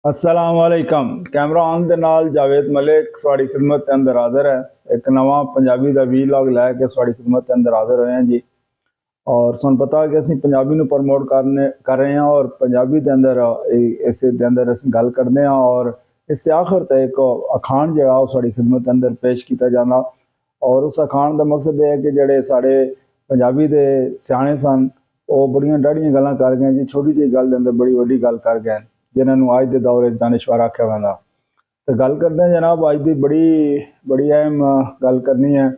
अस्सलाम वालेकुम। Camera on दे नाल जावेद मलिक स्वाड़ी खिदमत के अंदर हाजिर है। एक नवा पंजाबी का वीलॉग लैके स्वाड़ी खिदमत के अंदर हाजिर होए हैं जी। और सुन पता है कि असं पंजाबी नूं प्रमोट कर रहे हैं और पंजाबी के अंदर इस दे अंदर असीं गल करते हैं और इससे आखिर तक एक अखान जो स्वाड़ी खिदमत के अंदर पेश किया जाना। और उस अखान का मकसद यह है कि जोड़े साढ़े पंजाबी के सियाने सन वो बड़ियां डाढ़ियां गल्लां कर गए जी। छोटी जी गल के अंदर बड़ी वड्डी गल कर गए जिन्होंने अज के दौर दानिश्वर आख्या वैंदा। तो गल करते हैं जनाब अज की बड़ी बड़ी अहम गल करनी है।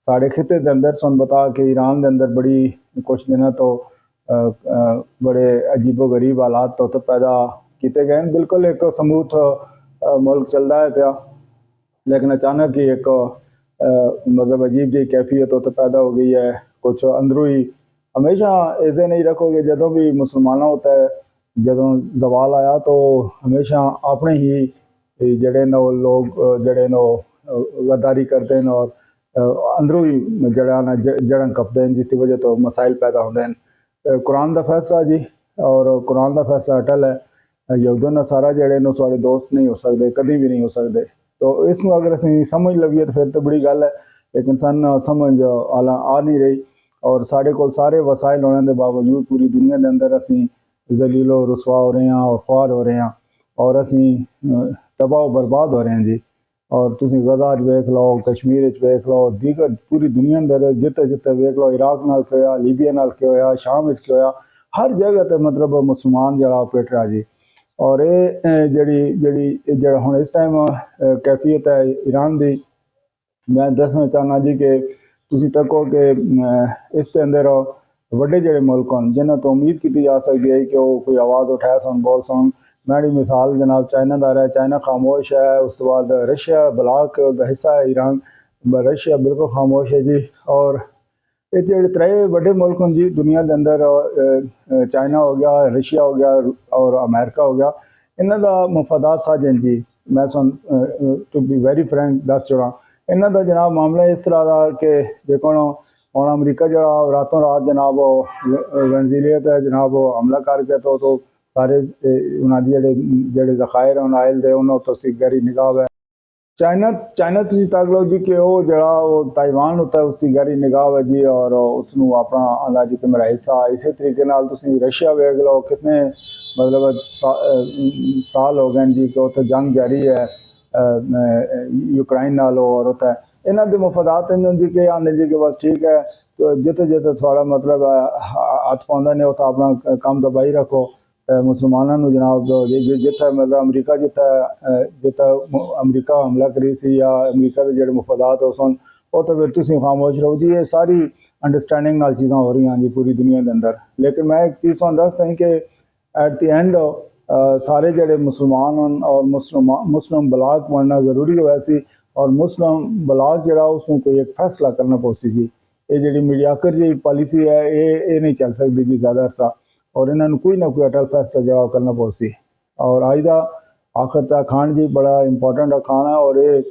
साढ़े खिते के अंदर सुन पता कि ईरान के अंदर बड़ी कुछ दिनों तो बड़े अजीबो गरीब हालात तो पैदा किए गए। बिल्कुल एक समूथ मुल्क चलता है पाया, लेकिन अचानक ही एक मतलब अजीब जी कैफियत तो पैदा हो गई है। कुछ अंदरों ही हमेशा ऐसे नहीं रखोगे, जदों भी मुसलमान होता है जदों जवाल आया तो हमेशा अपने ही जड़े नो लोग जड़े नो गद्दारी करते हैं और अंदरों ही जड़न कपते हैं, जिसकी वजह तो मसाइल पैदा होते हैं। कुरान का फैसला जी, और कुरान का फैसला अटल है। यहूदी नसारा जड़े नो सारे दोस्त नहीं हो सकते, कभी भी नहीं हो सकते। तो इसमें अगर असं समझ लवीए तो फिर तो बड़ी गल है, लेकिन सन समझ आ नहीं रही। और साढ़े को सारे वसाइल होने के बावजूद पूरी दुनिया के अंदर असी जलीलो रुसवा हो रहे हैं और ख्वार हो रहे हैं और असी तबाह बर्बाद हो रहे हैं जी। और तुम गजा वेख लो, कश्मीर वेख लो, दीगर पूरी दुनिया अंदर जिते जिते वेख लो, इराक नाल क्या होया, लीबिया नाल क्या होया, शाम क्या होया, हर जगह तो मतलब मुसलमान जड़ा पिट रहा जी। और ये जड़ी हुण इस टाइम कैफियत है ईरान की, मैं दसना चाहना जी कि तुसीं तको कि इसके अंदर वड्डे जिहड़े मुल्क हैं जिन्हों तो उम्मीद की जा सकती है कि वह कोई आवाज़ उठाए सन, बोल सन। मैडी मिसाल जनाब चाइना का है, चाइना खामोश है। उस तो बाद रशिया ब्लाक का हिस्सा है ईरान, रशिया बिल्कुल खामोश है जी। और ये जो त्रै बड़े मुल्क हैं जी दुनिया के अंदर, चाइना हो गया, रशिया हो गया और अमेरिका हो गया, इन्हों का मफादात साझे जी। मैं सुन टू बी वेरी फ्रैंक दस चुड़ा इन्हों का जनाब मामला इस तरह का कि जो हम अमरीका जो रातों रात जनाब वेनेजुएला ते जनाब हमला करके तो सारे उन्होंने जोड़े जखायर आयल दे उन्होंने तो गहरी निगाह है। चाइना चाइना तुम तक लो जी कि वो जरा वो ताइवान होता है उसकी गहरी निगाह है जी, और उसनों अपना आंदा जी कि मेरा हिस्सा। इसी तरीके नाल तुसीं रशिया वेख लो, कितने मतलब साल हो गए जी कि उत्थे जंग जारी है यूक्रेन नाल। और उत्थे इन्हों के मफादात जी कि आने जी कि बस ठीक है, तो जिते जिते थोड़ा मतलब हथ पाते हैं उत्थे अपना काम दबाई रखो। मुसलमानों जनाब जिथे मतलब अमरीका जिथे अमरीका हमला करी सी या अमरीका के जोड़े मफादात हो सन तो फिर तुम खामोश रहो जी। ये सारी अंडरस्टैंडिंग नाल चीज़ां हो रही हैं जी पूरी दुनिया के अंदर। लेकिन मैं एक चीज़ तुहानूं दस दी कि एट द एंड सारे जोड़े मुसलमान और मुस्लिम बलाक बनना जरूरी होया सी, और मुस्लिम बलाक जरा उसमें कोई एक फैसला करना पौसी जी। ये जी मीडियाकर जी पॉलिसी है ये नहीं चल सकती जी ज़्यादा अरसा, और इन्होंने कोई ना कोई अटल फैसला जवाब करना पौसी। और अज का आखिर तक अखान जी बड़ा इंपॉर्टेंट अखान है, और ये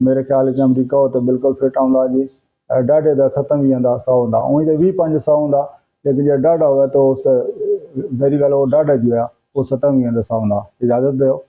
मेरे ख्याल से अमरीका हो तो बिल्कुल फिट आता जी। डाढ़े का 70 का 100 होंदा, उं तो 20-5-100 होंदा, लेकिन जो डाढ़ा हो तो उस जरी गल वो डाढ़ा जो है वो 70 का 100 होंदा। इजाजत दो।